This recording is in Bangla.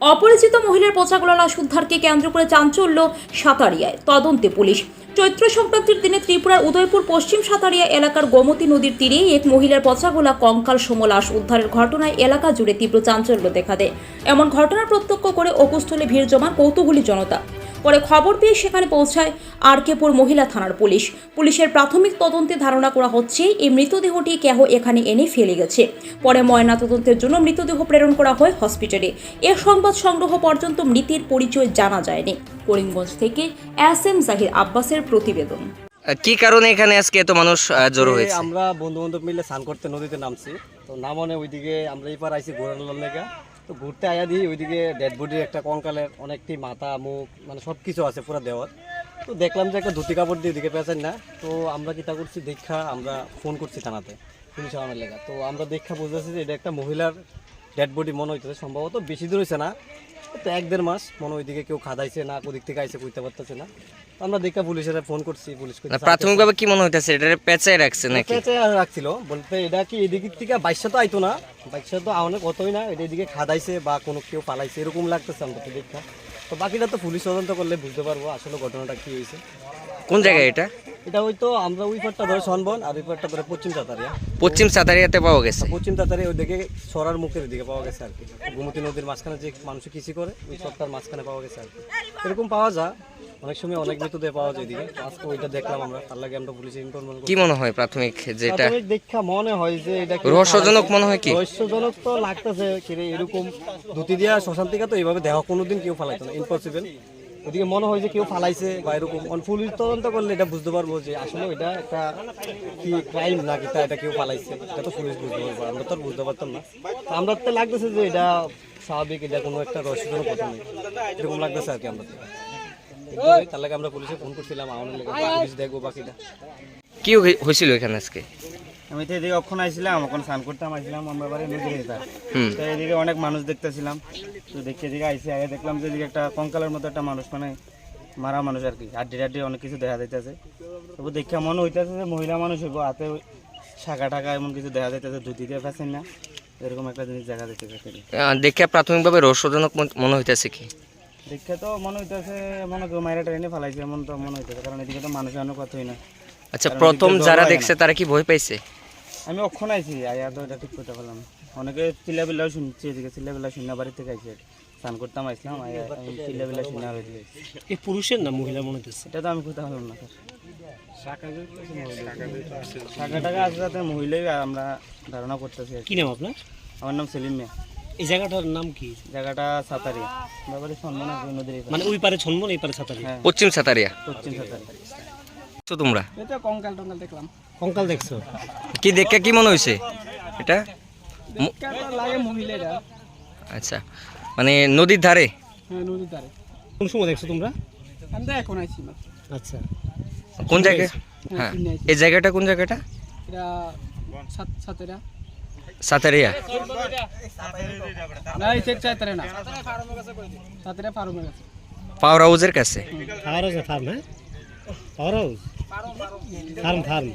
অপরিচিত মহিলার পচাগলা লাশ উদ্ধারকে কেন্দ্র করে চাঞ্চল্য সাতারিয়ায়। তদন্তে পুলিশ। চৈত্র সংক্রান্তির দিনে ত্রিপুরার উদয়পুর পশ্চিম সাতারিয়া এলাকার গোমতী নদীর তীরে এক মহিলার পচাগলা কঙ্কাল সম লাশ উদ্ধারের ঘটনায় এলাকা জুড়ে তীব্র চাঞ্চল্য দেখা দেয়। এমন ঘটনা প্রত্যক্ষ করে অকুস্থলে ভিড় জমান কৌতূহলী জনতা। পরে খবর পেয়ে সেখানে পৌঁছায় আরকেপুর মহিলা থানার পুলিশ। পুলিশের প্রাথমিক তদন্তে ধারণা করা হচ্ছে এই মৃতদেহটি কেহ এখানে এনে ফেলে গেছে। পরে ময়নাতদন্তের জন্য মৃতদেহ প্রেরণ করা হয় হসপিটালে। এ সংবাদ সংগ্রহ পর্যন্ত মৃতের পরিচয় জানা যায়নি। করিমগঞ্জ থেকে SM জাহির আব্বাসের প্রতিবেদন। কি কারণে এখানে আজকে এত মানুষ জড়ো হয়েছে? আমরা বন্ধু বান্ধব মিলে স্নান করতে নদীতে নামছি, তো নামনে ওইদিকে আমরা এবার আইসি ঘোরানোর লেগা। তো ঘুরতে আয়া দিই ওইদিকে ডেড বডির একটা কঙ্কালের অনেকটি মাথা মুখ মানে সব কিছু আছে পুরো দেওয়ার। তো দেখলাম যে একটা ধুতি কাপড় দিয়ে ওইদিকে পেঁচান না। তো আমরা কিতা করছি দেখা আমরা ফোন করছি থানাতে পুলিশ আনার লেগা। তো আমরা দেখা বুঝতেছি যে এটা একটা মহিলার ডেড বডি মনে হইতেছে, সম্ভবত বেশি দূর হয়েছে না, তো 1-1.5 মাস মনে ওইদিকে কেউ খাদাইছে না, ওদিক থেকে আইসে কইতে পারতেছে না। আমরা দেখা পুলিশের ফোন করছি, পুলিশ প্রাথমিকভাবে কি মনে হইতেছে এটা পেঁচায় রাখছে নাকি? পেঁচায় রাখছিল বলতে এটা কি এদিক থেকে বাইশা তো আইতো না, বাইশা তো অনেক কতই না, এটা এদিকে খাদাইছে বা কোনো কেউ পালাইছে এরকম লাগতেছে আমরা তো দেখা। তো বাকিটা তো পুলিশ তদন্ত করলে বুঝতে পারবো আসলে ঘটনাটা কি হয়েছে। কোন জায়গায় এটা? এটা হয়তো আমরা ওই পারটা ধরে সনবন আর ওই পারটা ধরে পশ্চিম সাতারিয়া। পশ্চিম সাতারিয়াতে পাওয়া গেছে। পশ্চিম সাতারিয়া ওইদিকে সরার মুখের দিকে পাওয়া গেছে আর কি। গোমতী নদীর মাঝখানে যে মানুষ কৃষি করে ওই সবটার মাঝখানে পাওয়া গেছে আর কি। এরকম পাওয়া যায় অনেক সময়, অনেক মৃতদেহ পাওয়া যায় এদিকে। আজকে ওইটা দেখলাম আমরা, তার লাগে আমরা পুলিশে ইনফরমেশন কি মনে হয় প্রাথমিক যেটা দেখা মনে হয় যে এটা রহস্যজনক মনে হয়? কি রহস্যজনক তো লাগতেছে, এরকম ধুতি দিয়া শ্মশান থেকে তো এইভাবে দেহ কোনোদিন কেউ ফালাইতো না, ইম্পসিবল। ওদিকে মনে হয় যে কেউ ফালাইছে বা এরকম। পুলিশ তদন্ত করলে এটা বুঝতে পারবো যে আসলে এটা একটা কি ক্রাইম নাকি এটা কেউ ফালাইছে, এটা তো পুলিশ বুঝতে পারবো, আমরা তো আর বুঝতে পারতাম না। আমরা তো লাগতেছে যে এটা স্বাভাবিক, এটা কোনো একটা রহস্যজনক ঘটনা এরকম লাগতেছে আর কি। আমরা তার লাগে আমরা পুলিশে ফোন করছিলাম, আমাদের লেগে পুলিশ দেখবো বাকিটা। কি হয়েছিল এখানে আজকে? আমি তো এদিকে অক্ষণ আইছিলাম, এখন স্নান করতাম আইছিলাম, আমরা বাড়ি নদীর এটা। তো এদিকে অনেক মানুষ দেখতেছিলাম, তো দেখে এদিকে আইসি আগে দেখলাম যে এদিকে একটা কঙ্কালের মতো একটা মানুষ, মানে মারা মানুষ আর কি, হাড্ডি অনেক কিছু দেখা যাইতেছে। তবু দেখে মনে হইতেছে যে মহিলা মানুষ হইব, হাতে শাখা টাকা এমন কিছু দেখা যাইতেছে, ধুতি দিয়ে ফেছেন না, এরকম একটা জিনিস দেখা যাইতেছে। দেখে প্রাথমিকভাবে রহস্যজনক মনে হইতেছে কি? দেখে তো মনে হইতেছে মনে কেউ মায়েরা ট্রেনে ফেলাইছে এমন তো মনে হইতেছে, কারণ এদিকে তো মানুষের অনেক কথাই না। আচ্ছা, প্রথম যারা দেখছে তারা কি ভয় পাইছে? আমি অক্ষণ আইছি, আয়া তো এটা ঠিক করতে পারলাম। অনেকে চিল্লাবিল্লাও শুনছি, এদিকে চিল্লাবিল্লা শুনে বাড়ি থেকে আইছে, স্নান করতাম আইসলাম, চিল্লাবিল্লা শুনে আর এই পুরুষের না মহিলা মনে হচ্ছে? এটা তো আমি কোথাও হলাম না স্যার, শাখা টাকা আছে যাতে মহিলাই আমরা ধারণা করতেছি। কি নাম আপনার? আমার নাম সেলিম মিয়া। এই জায়গাটার নাম কি? জায়গাটা সাতারিয়া, বাবারি সন্মান নদীর, মানে ওই পারে ছন্মন এই পারে সাতারি? হ্যাঁ, পশ্চিম সাতারিয়া। পশ্চিম সাতারিয়া। তো তোমরা এটা কঙ্কাল টঙ্কাল দেখলাম। কঙ্কাল দেখছো? কি দেখে কি মনে হয়েছে এটা? লাগে মহিলারা। আচ্ছা, মানে নদীর ধারে? হ্যাঁ, নদীর ধারে। কোন সময় দেখছো তোমরা? আমি তো এখন আইছি না। আচ্ছা, কোন জায়গায়? হ্যাঁ, এই জায়গাটা কোন জায়গাটা? এটা সাতারিয়া। সাতারিয়া? না, এই সাতারিয়া না, সাতারিয়া ফার্মের কাছে। পাওয়ার হাউসের কাছে? ফার্ম, হ্যাঁ, ফার্ম, হ্যাঁ, পাওয়ার হাউস, ফার্ম।